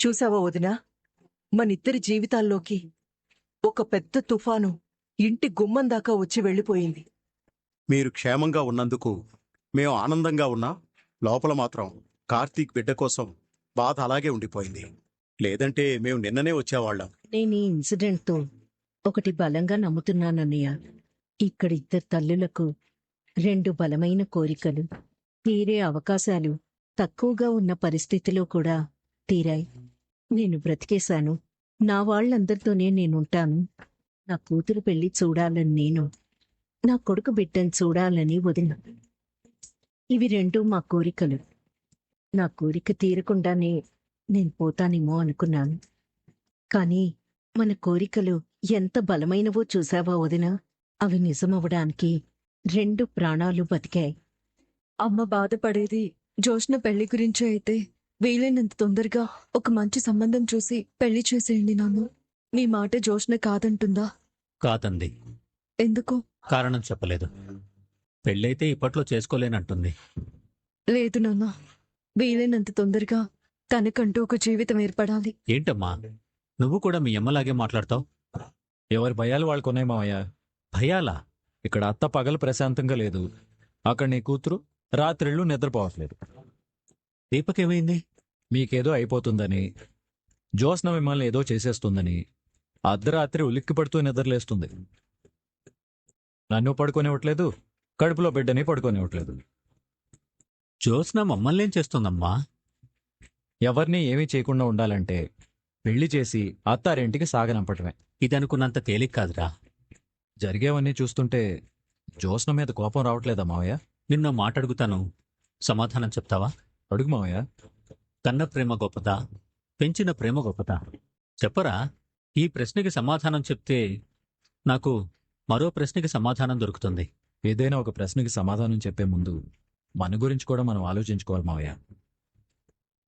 చూసావా వదినా, మనిద్దరి జీవితాల్లోకి ఒక పెద్ద తుఫాను ఇంటి గుమ్మం దాకా వచ్చి వెళ్ళిపోయింది. మీరు క్షేమంగా ఉన్నందుకు మేము ఆనందంగా ఉన్నా లోపల మాత్రం కార్తీక్ బిడ్డ కోసం బాధ అలాగే ఉండిపోయింది. లేదంటే మేము నిన్ననే వచ్చేవాళ్ళం. నేను ఈ ఇన్సిడెంట్తో ఒకటి బలంగా నమ్ముతున్నానన్నయ్య. ఇక్కడ ఇద్దరు తల్లులకు రెండు బలమైన కోరికలు తీరే అవకాశాలు తక్కువగా ఉన్న పరిస్థితిలో కూడా తీరాయి. నేను బ్రతికేశాను. నా వాళ్ళందరితోనే నేనుంటాను. నా కూతురు పెళ్లి చూడాలని నేను, నా కొడుకు బిడ్డను చూడాలని వదిన. ఇవి రెండూ మా కోరికలు. నా కోరిక తీరకుండానే నేను పోతానేమో అనుకున్నాను. కానీ మన కోరికలు ఎంత బలమైనవో చూసావా వదినా? అవి నిజమవడానికి రెండు ప్రాణాలు బతికాయి. అమ్మ బాధపడేది జోష్న పెళ్లి గురించి అయితే వీలైనంత తొందరగా ఒక మంచి సంబంధం చూసి పెళ్లి చేసేయండి నాన్న. మీ మాట జోష్న కాదంటుందా? కాదంది. ఎందుకు? కారణం చెప్పలేదు. పెళ్ళైతే ఇప్పట్లో చేసుకోలేనంటుంది. లేదు నాన్న, వీలైనంత తొందరగా తనకంటూ ఒక జీవితం ఏర్పడాలి. ఏంటమ్మా, నువ్వు కూడా మీ అమ్మలాగే మాట్లాడతావు? ఎవరి భయాలు వాళ్ళకున్నాయి మావయ్య. భయాలా? ఇక్కడ అత్త పగలు ప్రశాంతంగా లేదు, అక్కడ నీ కూతురు రాత్రిళ్ళు నిద్రపోవట్లేదు. దీపకేమైంది? మీకేదో అయిపోతుందని, జోస్న మిమ్మల్ని ఏదో చేసేస్తుందని అర్ధరాత్రి ఉలిక్కి పడుతూ నిద్రలేస్తుంది. నన్ను పడుకోనివ్వట్లేదు, కడుపులో బిడ్డని పడుకోనివ్వట్లేదు. జ్యోత్స్న మమ్మల్నేం చేస్తుందమ్మా? ఎవరిని ఏమీ చేయకుండా ఉండాలంటే పెళ్లి చేసి అత్తారింటికి సాగనంపటమే. ఇదనుకున్నంత తేలిక కాదురా. జరిగేవన్నీ చూస్తుంటే జోస్న మీద కోపం రావట్లేదా మావయ్య? నిన్న మాటడుగుతాను, సమాధానం చెప్తావా? అడుగు మావయ్య. కన్న ప్రేమ గొప్పదా, పెంచిన ప్రేమ గొప్పదా? చెప్పరా. ఈ ప్రశ్నకి సమాధానం చెప్తే నాకు మరో ప్రశ్నకి సమాధానం దొరుకుతుంది. ఏదైనా ఒక ప్రశ్నకి సమాధానం చెప్పే ముందు మన గురించి కూడా మనం ఆలోచించుకోవాలి మావయ్య.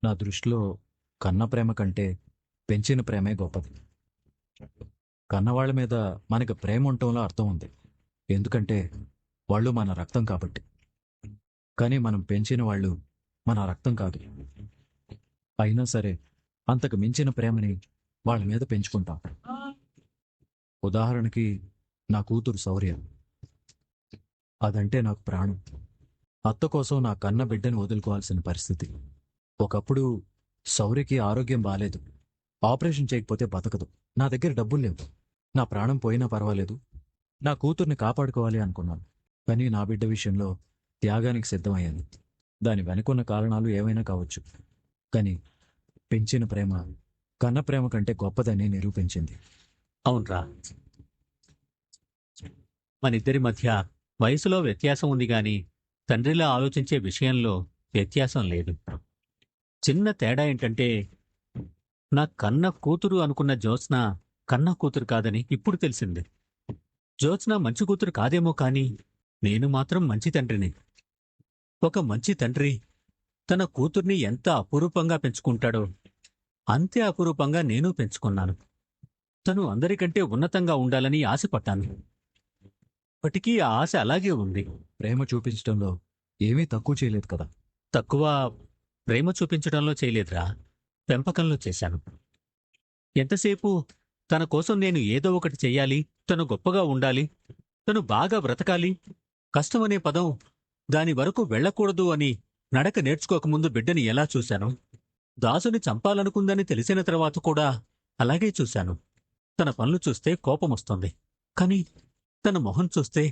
నా దృష్టిలో కన్న ప్రేమ కంటే పెంచిన ప్రేమే గొప్పది. కన్నవాళ్ల మీద మనకు ప్రేమ ఉండటంలో అర్థం ఉంది, ఎందుకంటే వాళ్ళు మన రక్తం కాబట్టి. కానీ మనం పెంచిన వాళ్ళు మన రక్తం కాదు. అయినా సరే అంతకు మించిన ప్రేమని వాళ్ళ మీద పెంచుకుంటాం. ఉదాహరణకి నా కూతురు శౌర్య, అదంటే నాకు ప్రాణం. అత్త కోసం నా కన్న బిడ్డను వదులుకోవాల్సిన పరిస్థితి. ఒకప్పుడు శౌర్యకి ఆరోగ్యం బాలేదు, ఆపరేషన్ చేయకపోతే బతకదు. నా దగ్గర డబ్బులు లేవు, నా ప్రాణం పోయినా పర్వాలేదు, నా కూతుర్ని కాపాడుకోవాలి అనుకున్నాను. కానీ నా బిడ్డ విషయంలో త్యాగానికి సిద్ధమయ్యాను. దాని వెనుకున్న కారణాలు ఏమైనా కావచ్చు, కానీ పెంచిన ప్రేమ కన్న ప్రేమ కంటే గొప్పదని నిరూపించింది. అవునరా, మనిద్దరి మధ్య వయసులో వ్యత్యాసం ఉంది గాని తండ్రిలా ఆలోచించే విషయంలో వ్యత్యాసం లేదు. చిన్న తేడా ఏంటంటే, నా కన్న కూతురు అనుకున్న జ్యోత్స్న కన్న కూతురు కాదని ఇప్పుడు తెలిసింది. జ్యోత్స్న మంచి కూతురు కాదేమో కాని నేను మాత్రం మంచి తండ్రిని. ఒక మంచి తండ్రి తన కూతుర్ని ఎంత అపురూపంగా పెంచుకుంటాడో అంతే అపురూపంగా నేను పెంచుకున్నాను. తను అందరికంటే ఉన్నతంగా ఉండాలని ఆశపడ్డాను. ఇప్పటికీ ఆ ఆశ అలాగే ఉంది. ప్రేమ చూపించడంలో ఏమీ తక్కువ చేయలేదు కదా? తక్కువ ప్రేమ చూపించడంలో చేయలేదురా, పెంపకంలో చేశాను. ఎంతసేపు తన కోసం నేను ఏదో ఒకటి చెయ్యాలి, తను గొప్పగా ఉండాలి, తను బాగా బ్రతకాలి, కష్టమనే పదం దాని వరకు వెళ్లకూడదు అని నడక నేర్చుకోకముందు బిడ్డని ఎలా చూశాను. దాసుని చంపాలనుకుందని తెలిసిన తర్వాత కూడా అలాగే చూశాను. తన పనులు చూస్తే కోపమొస్తుంది, కాని తన మొహం చూస్తే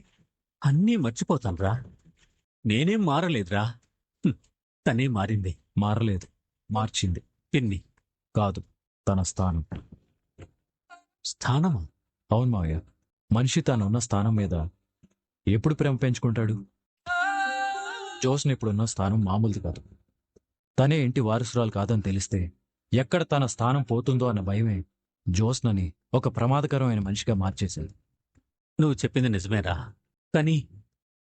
అన్నీ మర్చిపోతాన్రా. నేనేం మారలేదురా, తనే మారింది. మారలేదు, మార్చింది. పిన్ని కాదు, తన స్థానం. స్థానమా? అవును మావయ్య, మనిషి తానున్న స్థానం మీద ఎప్పుడు ప్రేమ పెంచుకుంటాడు? జోస్న ఇప్పుడున్న స్థానం మామూలుది కాదు. తనే ఇంటి వారసురాలు కాదని తెలిస్తే ఎక్కడ తన స్థానం పోతుందో అన్న భయమే జోస్నని ఒక ప్రమాదకరమైన మనిషిగా మార్చేసింది. నువ్వు చెప్పింది నిజమేరా, కాని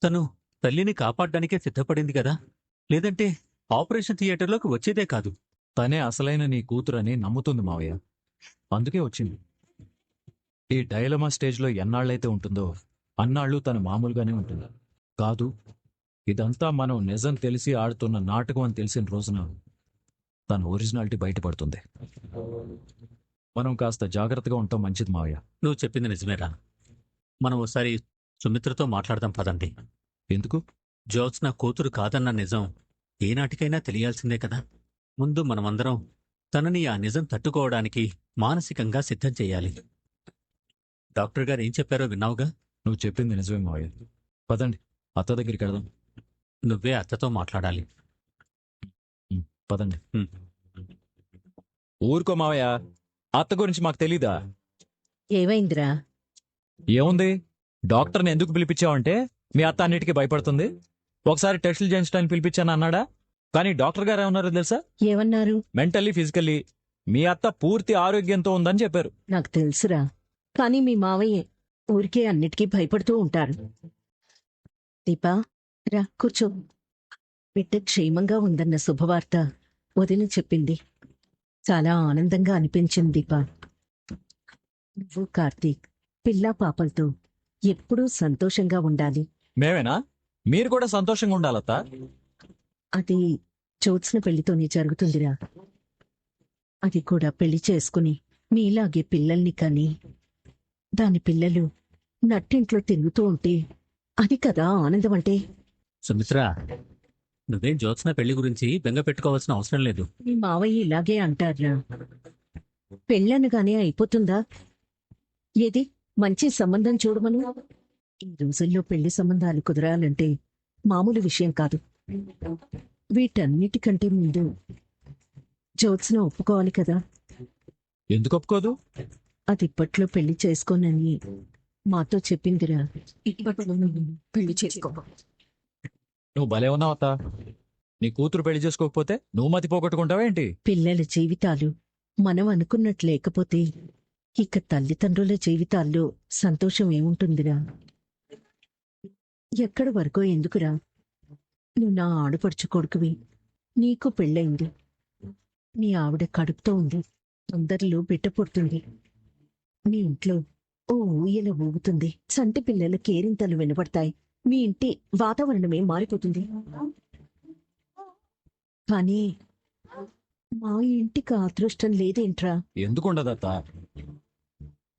తను తల్లిని కాపాడ్డానికే సిద్ధపడింది కదా, లేదంటే ఆపరేషన్ థియేటర్లోకి వచ్చేదే కాదు. తనే అసలైన నీ కూతురని నమ్ముతుంది మావయ్య, అందుకే వచ్చింది. ఈ డైలమా స్టేజ్లో ఎన్నాళ్ళైతే ఉంటుందో అన్నాళ్ళు తను మామూలుగానే ఉంటుంది. కాదు, ఇదంతా మనం నిజం తెలిసి ఆడుతున్న నాటకం అని తెలిసిన రోజున తన ఒరిజినాలిటీ బయటపడుతుంది. మనం కాస్త జాగ్రత్తగా ఉంటాం మంచిది మావయ్య. నువ్వు చెప్పింది నిజమేరా. మనం ఒకసారి సుమిత్రతో మాట్లాడదాం పదండి. ఎందుకు? జ్యోత్స్న కూతురు కాదన్న నిజం ఏనాటికైనా తెలియాల్సిందే కదా. ముందు మనమందరం తనని ఆ నిజం తట్టుకోవడానికి మానసికంగా సిద్ధం చెయ్యాలి. డాక్టర్ గారు ఏం చెప్పారో విన్నావుగా. నువ్వు చెప్పింది నిజమే మావయ్య. పదండి అత్త దగ్గరికి వెళ్దాం. నువ్వే అత్తతో మాట్లాడాలి. పదండి. హ్మ్. ఊరుకో మావయ్య, అత్త గురించి మాకు తెలీదా? ఏమైందిరా? ఏముంది, డాక్టర్ని ఎందుకు పిలిపించావంటే మీ అత్త అన్నిటికీ భయపడుతుంది. ఒకసారి టెస్టులు చేయించడానికి పిలిపించాను అన్నాడా? కానీ డాక్టర్ గారు ఏమన్నారో తెలుసా? ఏమన్నారు? మెంటల్లీ ఫిజికల్లీ మీ అత్త పూర్తి ఆరోగ్యంతో ఉందని చెప్పారు. నాకు తెలుసురా, కానీ మీ మావయ్య ఊరికే అన్నిటికీ భయపడుతూ ఉంటారు. దీపా, రా కూర్చో. బిడ్డ క్షేమంగా ఉందన్న శుభవార్త వదిన చెప్పింది. చాలా ఆనందంగా అనిపించింది దీపా. నువ్వు కార్తీక్ పిల్లా పాపలతో ఎప్పుడూ సంతోషంగా ఉండాలి. మేమేనా? మీరు కూడా సంతోషంగా ఉండాలత్త. అది జ్యోత్స్న పెళ్లితోనే జరుగుతుందిరా. అది కూడా పెళ్లి చేసుకుని మీలాగే పిల్లల్ని కని దాని పిల్లలు నట్టింట్లో తిరుగుతూ ఉంటే అది కదా ఆనందం అంటే. సుమిత్ర, నువ్వేం జ్యోత్స్న పెళ్లి గురించి బెంగ పెట్టుకోవాల్సిన అవసరం లేదు. మీ మావయ్య ఇలాగే అంటారా? పెళ్ళనగానే అయిపోతుందా? ఏది మంచి సంబంధం చూడమను. ఈ రోజుల్లో పెళ్లి సంబంధాలు కుదరాలంటే మామూలు విషయం కాదు. వీటన్నిటికంటే ముందు జ్యోత్స్న ఒప్పుకోవాలి కదా. ఎందుకు ఒప్పుకోదు? అది ఇప్పట్లో పెళ్లి చేసుకోనని మాతో చెప్పిందిరా. ఇప్పట్లో నువ్వు పెళ్లి చేసుకో. నువ్వు భలే ఉన్నావు అత్త. నీ కూతురు పెళ్లి చేసుకోకపోతే నువ్వు మతి పోగొట్టుకుంటావేంటి? పిల్లల జీవితాలు మనం అనుకున్నట్లు లేకపోతే ఇక తల్లిదండ్రుల జీవితాల్లో సంతోషం ఏముంటుందిరా? ఎక్కడి వరకో ఎందుకురా? నువ్వు నా ఆడపడుచు కొడుకువి. నీకు పెళ్ళయింది. నీ ఆవిడ కడుపుతో ఉంది. తొందరలో బిడ్డ పుడుతుంది. మీ ఇంట్లో ఓ ఊయల ఊగుతుంది. చంటి పిల్లల కేరింతలు వినపడతాయి. మీ ఇంటి వాతావరణమే మారిపోతుంది. కానీ మా ఇంటికి ఆ అదృష్టం లేదేంట్రా? ఎందుకుండదత్త?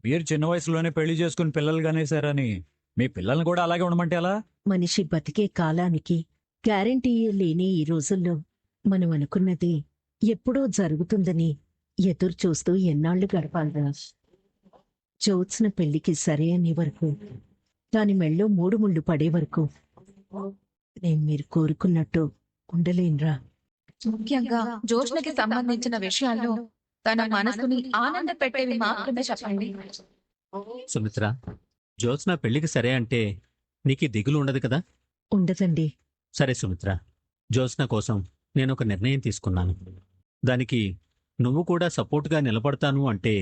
మీరు చిన్న వయసులోనే పెళ్లి చేసుకుని పిల్లలు కనేశారని మీ పిల్లల్ని కూడా అలాగే ఉండమంటే ఎలా? మనిషి బతికే కాలానికి గ్యారెంటీ లేని ఈ రోజుల్లో మనం అనుకున్నది ఎప్పుడో జరుగుతుందని ఎదురు చూస్తూ ఎన్నాళ్లు గడపాలరా? జ్యోత్స్న పెళ్లికి సరే అనే వరకు, దాని మెళ్ళో 3 ముళ్ళు పడే వరకు నేను మీరు కోరుకున్నట్టు ఉండలేనురా. ముఖ్యంగా జోష్నకి సంబంధించిన విషయాల్లో తన మనసుని ఆనంద పెట్టేవి మాత్రమే చెప్పండి. సుమిత్ర, జ్యోత్స్న పెళ్లికి సరే అంటే నీకు ఈ దిగులు ఉండదు కదా. ఉండదండి. సరే సుమిత్ర, జ్యోత్స్న కోసం నేను ఒక నిర్ణయం తీసుకున్నాను. దానికి నువ్వు కూడా సపోర్ట్గా నిలబడతాను అంటే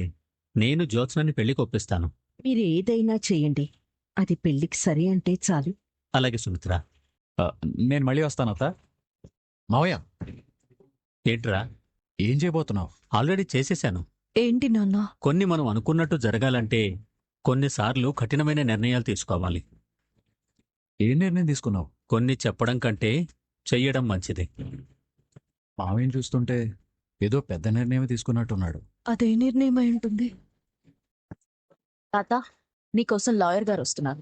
నేను జ్యోత్స్నని పెళ్లికి ఒప్పిస్తాను. మీరు ఏదైనా చేయండి, అది పెళ్లికి సరే అంటే చాలు. అలాగే సుమిత్ర. నేను మళ్ళీ వస్తానత్త. మావయ్య, ఏంట్రా? ఏం చేయబోతున్నావు? ఆల్రెడీ చేసేశాను. ఏంటి నాన్న? కొన్ని మనం అనుకున్నట్టు జరగాలంటే కొన్నిసార్లు కఠినమైన నిర్ణయాలు తీసుకోవాలి. ఏ నిర్ణయం తీసుకున్నావు? కొన్ని చెప్పడం కంటే చెయ్యడం మంచిది. మావయ్యని చూస్తుంటే ఏదో పెద్ద నిర్ణయమే తీసుకున్నట్టున్నాడు. అదే నిర్ణయం అయి ఉంటుంది. తాత, నీకోసం లాయర్ గారు వస్తున్నారు.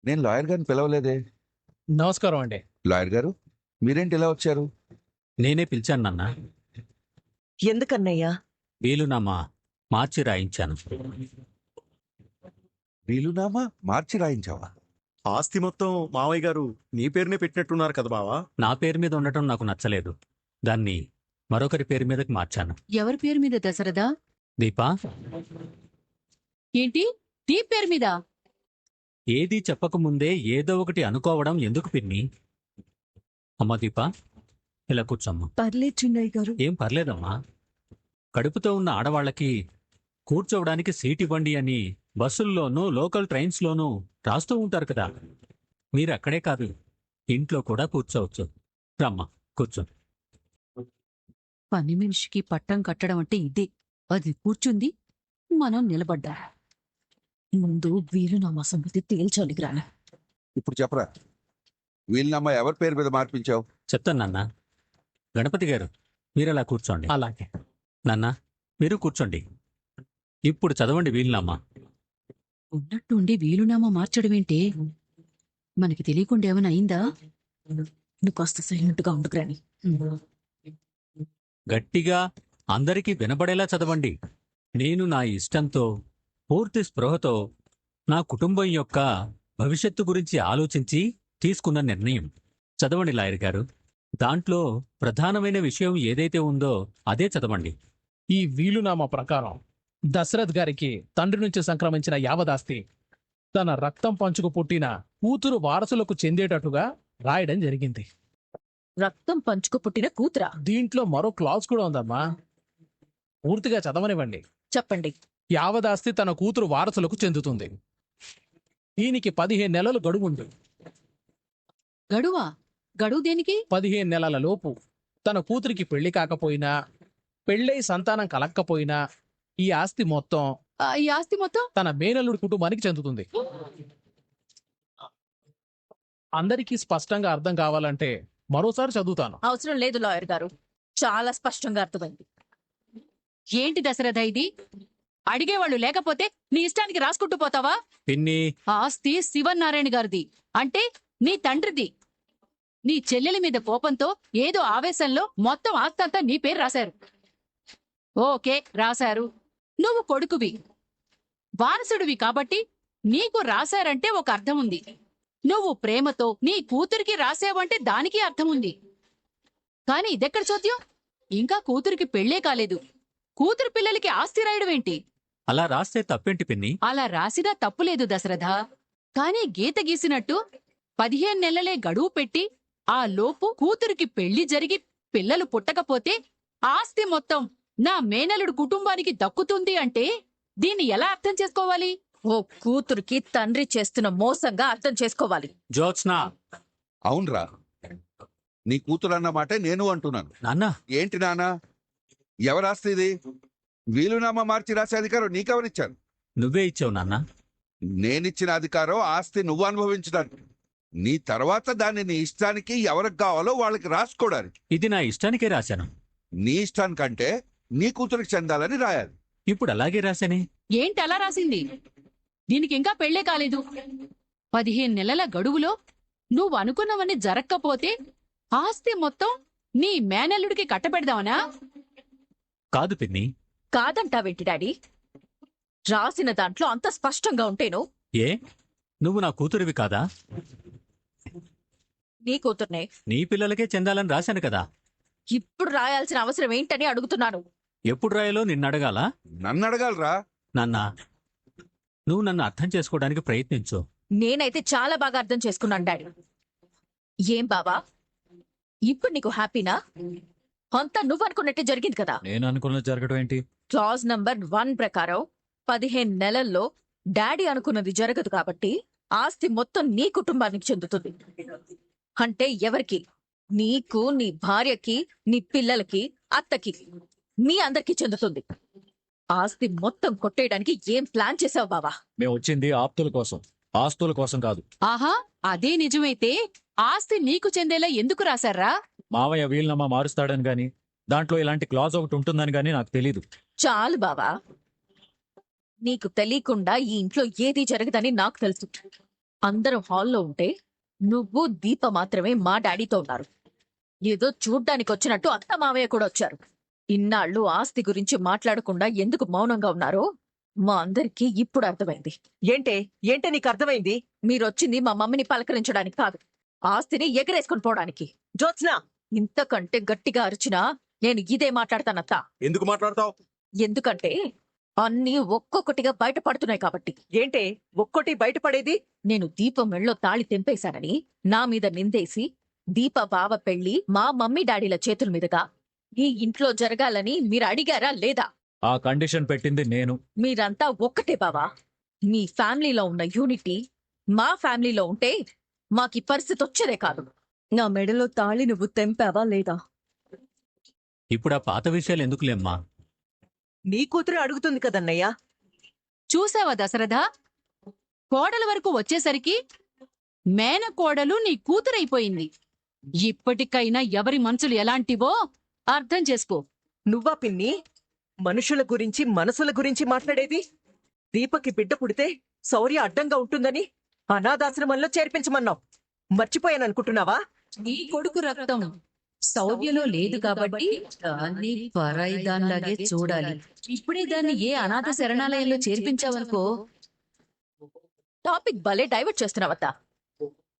నేను లాయర్ గారిని పిలవలేదే. నమస్కారం అండి. లాయర్ గారు, మీరేంటి ఇలా వచ్చారు? నేనే పిలిచాను నాన్న. ఎందుకన్నయ్యా? వీలునామా మార్చి రాయించాను. వీలునామా మార్చి రాయించావా? ఆస్తి మొత్తం మావయ్య గారు నీ పేరునే పెట్టినట్టున్నారు కదా బావా. నా పేరు మీద ఉండటం నాకు నచ్చలేదు. దాన్ని మరొకరి పేరు మీదకి మార్చాను. ఎవరి పేరు మీద దశరథ? దీపా, ఏంటి దీప్ పేరు మీద? ఏదీ చెప్పకముందే ఏదో ఒకటి అనుకోవడం ఎందుకు పిన్ని? అమ్మా దీపా, ఇలా కూర్చోమ్మా. పర్లేదు చిన్నయ్య గారు. ఏం పర్లేదమ్మా. కడుపుతో ఉన్న ఆడవాళ్లకి కూర్చోవడానికి సీట్ ఇవ్వండి అని బస్సుల్లోనూ లోకల్ ట్రైన్స్లోనూ రాస్తూ ఉంటారు కదా. మీరు అక్కడే కాదు, ఇంట్లో కూడా కూర్చోవచ్చు. రమ్మా, కూర్చో. పని మనిషికి పట్టం కట్టడం అంటే ఇదే. అది కూర్చుంది, మనం నిలబడ్డా. ముందు వీలునామా సంగతి తేల్చాలి గ్రాని. ఇప్పుడు చెప్పరా, వీలునామా ఎవరి పేరు మీద మార్పించావు? చెప్తాను నాన్న. గణపతి గారు, మీరలా కూర్చోండి. అలాగే. నాన్న మీరు కూర్చోండి. ఇప్పుడు చదవండి వీలునామా. ఉన్నట్టుండి వీలునామా మార్చడమేంటి? మనకి తెలియకుండా ఏమైనా అయిందా? నువ్వు కాస్త సైలెంట్గా ఉండు గ్రాని. గట్టిగా అందరికీ వినబడేలా చదవండి. నేను నా ఇష్టంతో, పూర్తి స్పృహతో నా కుటుంబం యొక్క భవిష్యత్తు గురించి ఆలోచించి తీసుకున్న నిర్ణయం. చదవండి లాయర్ గారు. దాంట్లో ప్రధానమైన విషయం ఏదైతే ఉందో అదే చదవండి. ఈ వీలునామా ప్రకారం దశరథ్ గారికి తండ్రి నుంచి సంక్రమించిన యావదాస్తి తన రక్తం పంచుకు పుట్టిన కూతురు వారసులకు చెందేటట్టుగా రాయడం జరిగింది. రక్తం పంచుకు పుట్టిన కూతురా? దీంట్లో మరో క్లాజ్ కూడా ఉందమ్మా. పూర్తిగా చదవనివ్వండి. చెప్పండి. యావదాస్తి తన కూతురు వారసులకు చెందుతుంది. దీనికి 15 నెలలు గడువు ఉంది. గడువా? గడువు దేనికి? 15 నెలల లోపు తన కూతురికి పెళ్లి కాకపోయినా, పెళ్ళై సంతానం కలక్కపోయినా ఈ ఆస్తి మొత్తం ఈ ఆస్తి మొత్తం తన మేనల్లుడి కుటుంబానికి చెందుతుంది. అందరికీ స్పష్టంగా అర్థం కావాలంటే మరోసారి చదువుతాను. అవసరం లేదు లాయర్ గారు, చాలా స్పష్టంగా అర్థమైంది. ఏంటి దశరథ ఇది? అడిగేవాళ్ళు లేకపోతే నీ ఇష్టానికి రాసుకుంటూ పోతావా? పిన్ని, ఆస్తి శివనారాయణ గారిది, అంటే నీ తండ్రిది. నీ చెల్లెల మీద కోపంతో ఏదో ఆవేశంలో మొత్తం ఆస్తంతా నీ పేరు రాశారు. ఓకే, రాశారు. నువ్వు కొడుకువి, వారసుడివి కాబట్టి నీకు రాశారంటే ఒక అర్థం ఉంది. నువ్వు ప్రేమతో నీ కూతురికి రాసావంటే దానికి అర్థం ఉంది. కాని ఇదెక్కడ చోద్యం? ఇంకా కూతురికి పెళ్లే కాలేదు, కూతురు పిల్లలకి ఆస్తి రాయడమేంటి? అలా రాస్తే తప్పేంటి పిన్ని? అలా రాసినా తప్పులేదు దశరథ. కాని గీత గీసినట్టు 15 నెలలే గడువు పెట్టి ఆ లోపు కూతురికి పెళ్లి జరిగి పిల్లలు పుట్టకపోతే ఆస్తి మొత్తం నా మేనలుడు కుటుంబానికి దక్కుతుంది అంటే దీన్ని ఎలా అర్థం చేసుకోవాలి? ఓ కూతురికి తండ్రి చేస్తున్న మోసంగా అర్థం చేసుకోవాలి. జ్యోత్స్న. అవునరా, నీ కూతురు అన్న మాటే నేను అంటున్నాను. నాన్న, ఏంటి నాన్న, ఎవరాస్తి ఇది? వీలునామా మార్చి రాసే అధికారం నీకెవరిచ్చారు? నువ్వే ఇచ్చావు నాన్న. నేనిచ్చిన అధికారం ఆస్తి నువ్వు అనుభవించడానికి, నీ తర్వాత దాన్ని నీ ఇష్టానికి ఎవరికి కావాలో వాళ్ళకి రాసుకోవడానికి. ఇది నా ఇష్టానికే రాశాను. నీ ఇష్టానికంటే నీ కూతురికి చెందాలని రాయాలి. ఇప్పుడు అలాగే రాశానే. ఏంటి అలా రాసింది? దీనికి ఇంకా పెళ్లే కాలేదు. 15 నెలల గడువులో నువ్వు అనుకున్నవన్నీ జరక్కపోతే ఆస్తి మొత్తం నీ మేనల్లుడికి కట్టబెడదావనా? కాదు పిన్ని. కాదంటావేంటి డాడీ? రాసిన దాంట్లో అంత స్పష్టంగా ఉంటేను. ఏ, నువ్వు నా కూతురివి కాదా? నీ కూతుర్నే నీ పిల్లలకే చెందాలని రాశాను కదా. ఇప్పుడు రాయాల్సిన అవసరం ఏంటని అడుగుతున్నాను. ఎప్పుడు రాయాలో నిన్నడగాలా? నన్ను అడగాలరా. నాన్నా, నువ్వు నన్ను అర్థం చేసుకోవడానికి ప్రయత్నించు. నేనైతే చాలా బాగా అర్థం చేసుకున్నాను డాడీ. ఏం బావా, ఇప్పుడు నీకు హ్యాపీనా? అంతా నువ్వనుకున్నట్టే జరిగింది కదా. నేను అనుకున్నది జరగడం ఏంటి? క్లాజ్ నంబర్ 1 ప్రకారం 15 నెలల్లో డాడీ అనుకున్నది జరగదు కాబట్టి ఆస్తి మొత్తం నీ కుటుంబానికి చెందుతుంది. అంటే ఎవరికి? నీకు, నీ భార్యకి, నీ పిల్లలకి, అత్తకి, మీ అందరికి చెందుతుంది. ఆస్తి మొత్తం కొట్టేయడానికి ఏం ప్లాన్ చేసావు బావా? మేము వచ్చింది ఆప్తుల కోసం, ఆస్తుల కోసం కాదు. ఆహా, అదే నిజమైతే ఆస్తి నీకు చెందేలా ఎందుకు రాశారా? మావయ్య వీలునామా మారుస్తాడని గాని, దాంట్లో ఇలాంటి క్లాజ్ ఒకటి ఉంటుందని గాని నాకు తెలీదు. చాలు బావా, నీకు తెలియకుండా ఈ ఇంట్లో ఏదీ జరగదని నాకు తెలుసు. అందరం హాల్లో ఉంటే నువ్వు, దీప మాత్రమే మా డాడీతో ఉన్నారు. ఏదో చూడ్డానికి వచ్చినట్టు అత్త మావయ్య కూడా వచ్చారు. ఇన్నాళ్ళు ఆస్తి గురించి మాట్లాడకుండా ఎందుకు మౌనంగా ఉన్నారో మా అందరికీ ఇప్పుడు అర్థమైంది. ఏంటే నీకు అర్థమైంది? మీరొచ్చింది మా మమ్మీని పలకరించడానికి కాదు, ఆస్తిని ఎగరేసుకుని పోవడానికి. జ్యోత్స్న, ఇంతకంటే గట్టిగా అరిచినా నేను ఇదే మాట్లాడతానత్తా. ఎందుకు మాట్లాడతావు? ఎందుకంటే అన్నీ ఒక్కొక్కటిగా బయటపడుతున్నాయి కాబట్టి. ఏంటే ఒక్కోటి బయటపడేది? నేను దీప మెళ్ళో తాళి తెంపేశానని నా మీద నిందేసి దీప బావ పెళ్లి మా మమ్మీ డాడీల చేతుల మీదుగా ఈ ఇంట్లో జరగాలని మీరు అడిగారా లేదా? ఆ కండిషన్ పెట్టింది నేను. మీరంతా ఒక్కటే బావా. మీ ఫ్యామిలీలో ఉన్న యూనిటీ మా ఫ్యామిలీలో ఉంటే మాకీ పరిస్థితి వచ్చేదే కాదు. నా మెడలో తాళి నువ్వు తెంపావా లేదా? ఇప్పుడు ఆ పాత విషయాలు ఎందుకులేమ్మా? నీ కూతురే అడుగుతుంది కదన్నయ్యా. చూసావా దశరథ, కోడల వరకు వచ్చేసరికి మేనకోడలు నీ కూతురైపోయింది. ఇప్పటికైనా ఎవరి మనసులు ఎలాంటివో అర్థం చేసుకో. నువ్వా పిన్ని? మనుషుల గురించి మనసుల గురించి మాట్లాడేది? దీపకి బిడ్డ పుడితే శౌర్య అడ్డంగా ఉంటుందని అనాథాశ్రమంలో చేర్పించమన్నావు. మర్చిపోయాననుకుంటున్నావా? నీ కొడుకు రక్తం శౌర్యలో లేదు కాబట్టి దాన్ని పరాయి దానిలాగే చూడాలి. ఇప్పుడే దాన్ని ఏ అనాథ శరణాలయంలో చేర్పించావనుకో. టాపిక్ భలే డైవర్ట్ చేస్తున్నావత్తా.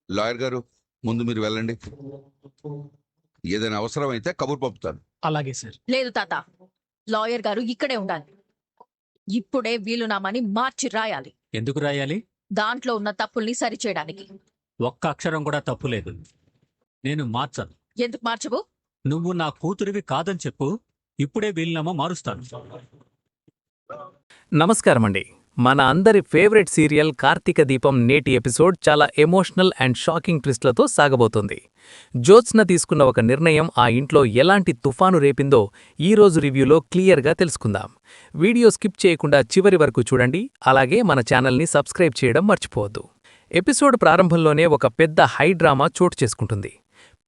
లాయర్ గారు, ముందు మీరు వెళ్ళండి. ఏదైనా అవసరమైతే కబురు పంపుతాను. అలాగే సార్. లేదు తాత, లాయర్ గారు ఇక్కడే ఉండాలి. ఇప్పుడే వీలునామాని మార్చి రాయాలి. ఎందుకు రాయాలి? దాంట్లో ఉన్న తప్పుల్ని సరిచేయడానికి. ఒక్క అక్షరం కూడా తప్పు లేదు. నేను మార్చను. ఎందుకు మార్చవు? నువ్వు నా కూతురివి కాదని చెప్పు. ఇప్పుడే వీలునామా మారుస్తాను. నమస్కారం అండి. మన అందరి ఫేవరెట్ సీరియల్ కార్తీక దీపం నేటి ఎపిసోడ్ చాలా ఎమోషనల్ అండ్ షాకింగ్ ట్విస్ట్లతో సాగబోతుంది. జ్యోత్స్న తీసుకున్న ఒక నిర్ణయం ఆ ఇంట్లో ఎలాంటి తుఫాను రేపిందో ఈరోజు రివ్యూలో క్లియర్గా తెలుసుకుందాం. వీడియో స్కిప్ చేయకుండా చివరి వరకు చూడండి. అలాగే మన ఛానల్ని సబ్స్క్రైబ్ చేయడం మర్చిపోవద్దు. ఎపిసోడ్ ప్రారంభంలోనే ఒక పెద్ద హై డ్రామా చోటు చేసుకుంటుంది.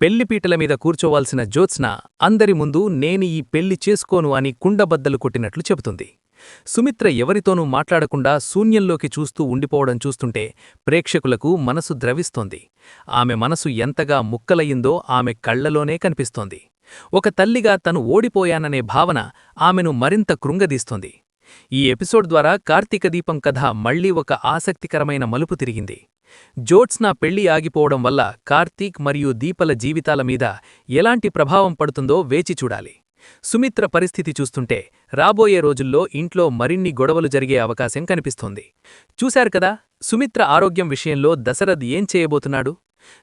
పెళ్లిపీటల మీద కూర్చోవాల్సిన జ్యోత్స్న అందరి ముందు నేను ఈ పెళ్లి చేసుకోను అని కుండబద్దలు కొట్టినట్లు చెబుతుంది. సుమిత్ర ఎవరితోనూ మాట్లాడకుండా శూన్యంలోకి చూస్తూ ఉండిపోవడం చూస్తుంటే ప్రేక్షకులకు మనసు ద్రవిస్తోంది. ఆమె మనసు ఎంతగా ముక్కలయ్యిందో ఆమె కళ్లలోనే కనిపిస్తోంది. ఒక తల్లిగా తను ఓడిపోయాననే భావన ఆమెను మరింత కృంగదీస్తోంది. ఈ ఎపిసోడ్ ద్వారా కార్తీక దీపం కథ మళ్లీ ఒక ఆసక్తికరమైన మలుపు తిరిగింది. జ్యోత్స్న పెళ్లి ఆగిపోవడం వల్ల కార్తీక్ మరియు దీపల జీవితాల మీద ఎలాంటి ప్రభావం పడుతుందో వేచి చూడాలి. సుమిత్ర పరిస్థితి చూస్తుంటే రాబోయే రోజుల్లో ఇంట్లో మరిన్ని గొడవలు జరిగే అవకాశం కనిపిస్తోంది. చూశారు కదా, సుమిత్ర ఆరోగ్యం విషయంలో దశరథ్ ఏం చేయబోతున్నాడు?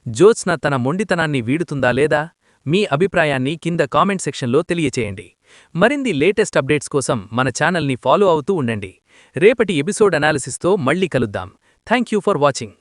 జ్యోత్స్న తన మొండితనాన్ని వీడుతుందా లేదా? మీ అభిప్రాయాన్ని కింద కామెంట్ సెక్షన్లో తెలియచేయండి. మరిన్ని లేటెస్ట్ అప్డేట్స్ కోసం మన ఛానల్ని ఫాలో అవుతూ ఉండండి. రేపటి ఎపిసోడ్ అనాలిసిస్తో మళ్ళీ కలుద్దాం. Thank you for watching.